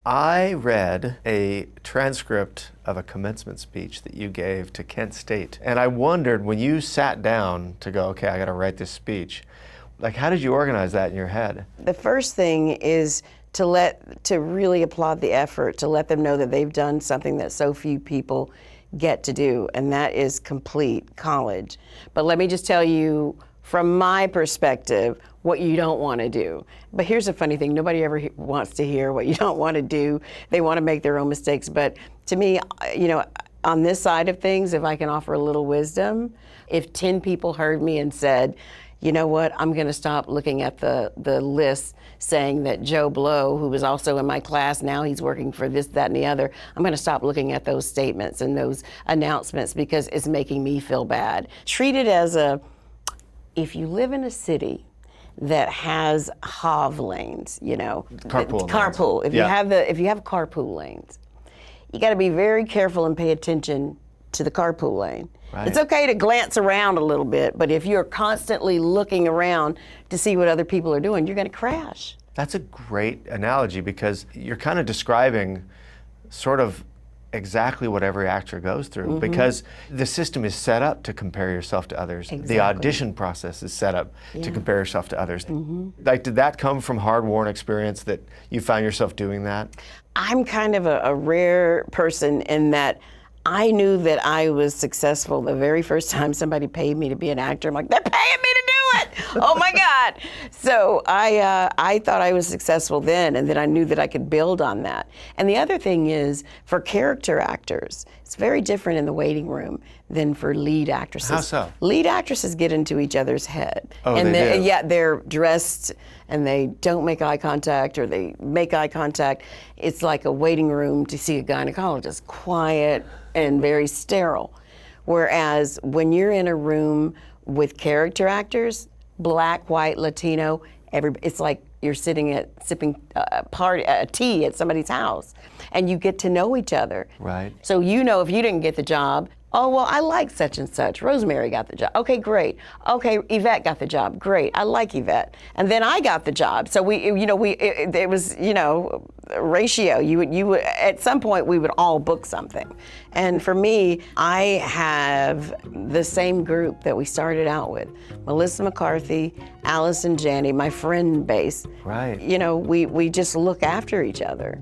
I read a transcript of a commencement speech that you gave to Kent State. And I wondered, when you sat down to go, okay, I got to write this speech, like, how did you organize that in your head? The first thing is to really applaud the effort, to let them know that they've done something that so few people get to do, and that is complete college. But let me just tell you, from my perspective, what you don't want to do. But here's the funny thing, nobody ever wants to hear what you don't want to do. They want to make their own mistakes. But to me, on this side of things, if I can offer a little wisdom, if 10 people heard me and said, you know what, I'm going to stop looking at the list saying that Joe Blow, who was also in my class, now he's working for this, that, and the other. I'm going to stop looking at those statements and those announcements because it's making me feel bad. Treat it as if you live in a city that has HOV lanes, carpool. If you have carpool lanes, you got to be very careful and pay attention to the carpool lane. Right. It's okay to glance around a little bit, but if you're constantly looking around to see what other people are doing, you're going to crash. That's a great analogy because you're kind of describing sort of exactly what every actor goes through, because the system is set up to compare yourself to others. Exactly. The audition process is set up to compare yourself to others. Like, did that come from hard-won experience that you found yourself doing that? I'm kind of a rare person in that I knew that I was successful the very first time somebody paid me to be an actor. I'm like, they're paying me to do it! Oh my God! So I thought I was successful then, and then I knew that I could build on that. And the other thing is, for character actors, it's very different in the waiting room than for lead actresses. How so? Lead actresses get into each other's head. Oh, and they do? Yeah, they're dressed and they don't make eye contact, or they make eye contact. It's like a waiting room to see a gynecologist, quiet and very sterile. Whereas when you're in a room with character actors, black, white, Latino, it's like you're sipping tea at somebody's house, and you get to know each other. Right. So if you didn't get the job, oh, well, I like such and such. Rosemary got the job. Okay, great. Okay, Yvette got the job. Great. I like Yvette. And then I got the job. So it was, a ratio. You would, at some point, we would all book something. And for me, I have the same group that we started out with. Melissa McCarthy, Allison Janney, my friend base. Right. We just look after each other.